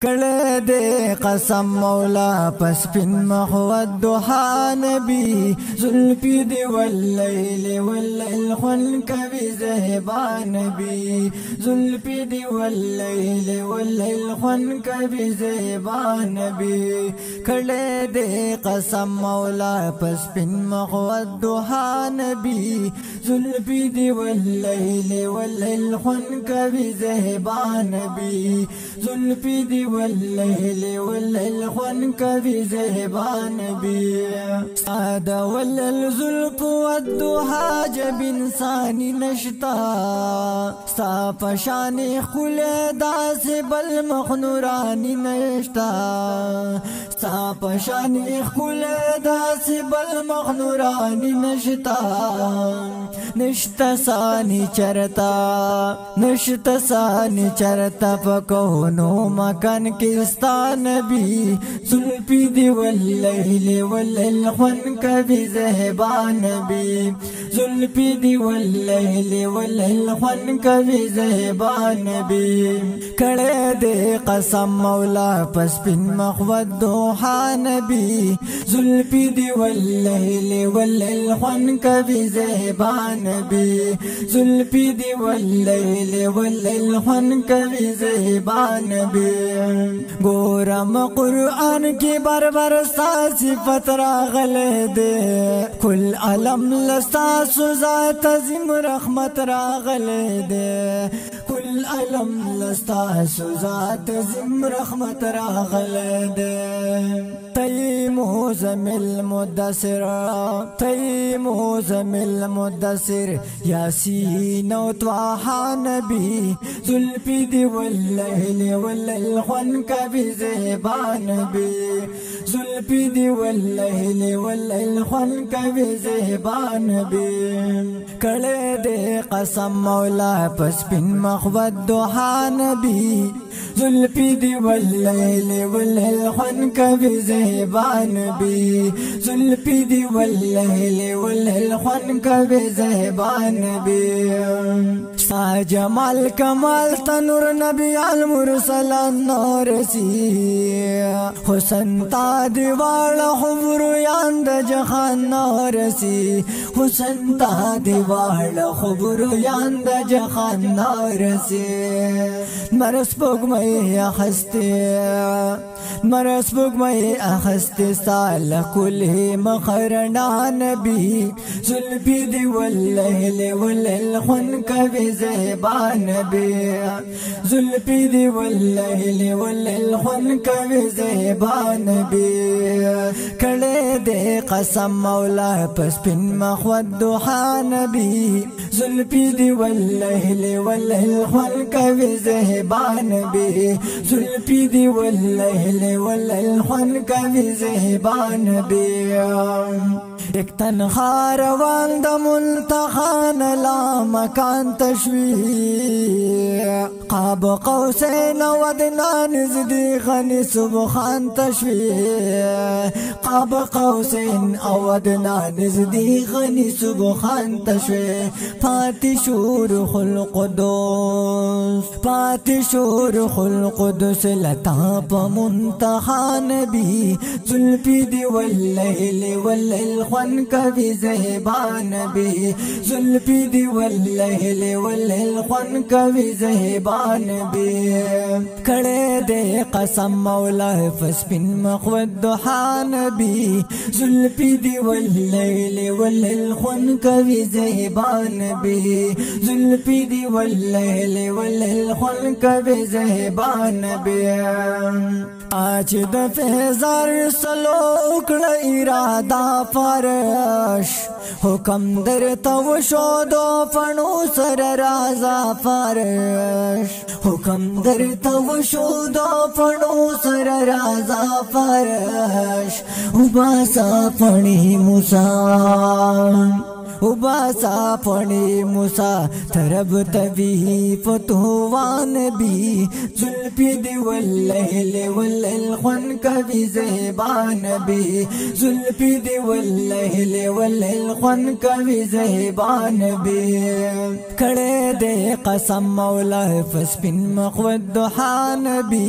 کړه دې قسم مولا پس پن مخود دوحا نبی زلفی دی واللیل واللیل خون کوي زهبا نبی زلفی دی واللیل واللیل خون کوي زهبا نبی کړه دې قسم مولا پس پن مخود دوحا نبی زلفی دی واللیل واللیل خون کوي زهبا نبی زلفی دی واللیل واللیل خون کوي زهبا نبی ساده واللیل زلف والضحى جب انسانی نشتا ستا پشان خل داس بل مخنورانی نشتا ستا پشان خل داس بل مخنورانی نشتا نشتا سانی چرتا نشتا سانی چرتا پکونو مکان کستا نبی زلفی دی واللیل واللیل خون کوي زهبا نبی زلفی دی واللیل واللیل خون کوي زهبا نبی کړه دې قسم مولا پس پن مخود دوحا نبی زلفی دی واللیل واللیل خون کوي زهبا نبی زلفی دی واللیل واللیل خون کوي زهبا نبی ګورم قرآن کې بار ستا صفت راغله دې کل علم لستا ذات عظیم رحمت راغله دې کل علم لستا ذات عظیم رحمت راغله دې تی موزمل مدثر تی موزمل مدثر یاسین و طه نبی زلفی دی واللیل واللیل خون کوي زهبا نبی زلفی دی واللیل واللیل خون کوي زهبا نبی کړه دې قسم مولا پس پن مخود دوحا نبی زلفی دی واللیل واللیل خون کوي زهبا نبی زلفی دی واللیل واللیل خون کوي زهبا نبی ستا جمال کمال تنور نبی المرسلان نورسی حسن تا دیوال خبر یاند جخان نورسی حسن تا دیوال خبر یاند جخان نورسی مرس بگمئی اخستی مرس بگمئی اخستی سال کلی مخرنا نبی زلفی دی واللیل واللیل خون کوي زهبا نبی زلفی دی واللیل واللیل خون کوي زهبا نبی کړه دې قسم مولا پس پن مخود دوحا نبی زلفی دی واللیل واللیل خون کوي زهبا نبی زلفی دی واللیل واللیل خون کوي زهبا نبی ایک تنخوار روان د ملتخان لا مکان تشوی قاب قوسین ودنا نزدی غنی سبخان تشوی قاب قوسین ودنا نزدی غنی سبخان تشوی پاتی شور خلق دوس پاتی شور خلق دوس لتا پا منتخان بی زلفی دی واللیل واللیل خون کوي زهبا نبی زلفی دی واللیل واللیل خون کوي زهبا نبی کړه دې قسم مولا پس پن مخود دوحا نبی زلفی دی واللیل واللیل خون کوي زهبا نبی زلفی دی واللیل واللیل خون کوي زهبا نبی آج د فیضار سلو کړه اراده فرش حکم درته وشو دو فنو سر رازا فرش حکم درته وشو دو فنو سر رازا فرش وباسا فنی موسی उबासा पड़ी मुसा तरब तभी फतुवा नबी जुल्फी दी वल्लैल वल्लैल ख्वन कभी ज़ेबान नबी जुल्फी दी वल्लैल वल्लैल ख्वन कभी ज़ेबान नबी खड़े दे कसम मौला फस्पिन मखवद दुहा नबी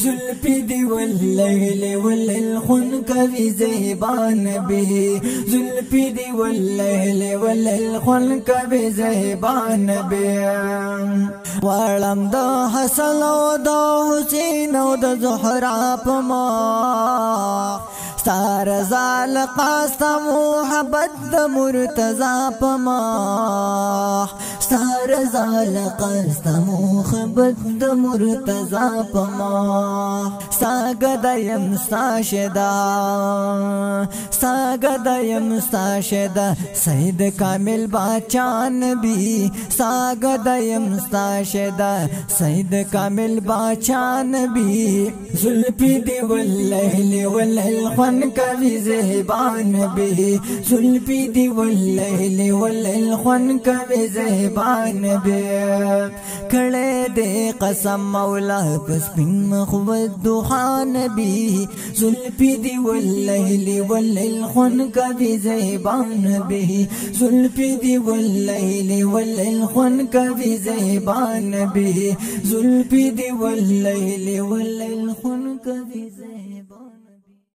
जुल्फी दी वल्लैल वल्लैल ख्वन कभी ज़ेबान नबी जुल्फी दी वल्लैल वल्लैल ख्वन कभी ज़ेबान नबी वालम द हसन द हुसैन द ज़हरा पमा सार ज़ाल क़ासम मोहब्बत द मुर्तज़ा पमा सार ज़ाल क़ासम मोहब्बत द मुर्तज़ा पमा सागदयम साशदा सागदयम साशदा सईद कामिल बादशाह नबी सागदयम साशदा सईद कामिल बादशाह नबी जुल्फी दी वल्लैल वल्लैल ख्वन कभी ज़ेबान नबी जुल्फी दी वल्लैल वल्लैल ख्वन कभी ज़ेबान नबी खड़े दे कसम मौला पस्पिन मखवद दुहा नबी जुल्फी दी वल्लैल वल्लैल ख्वन कभी ज़ेबान नबी जुल्फी दी वल्लैल वल्लैल ख्वन कभी ज़ेबान नबी जुल्फी दी वल्लैल वल्लैल ख्वन कभी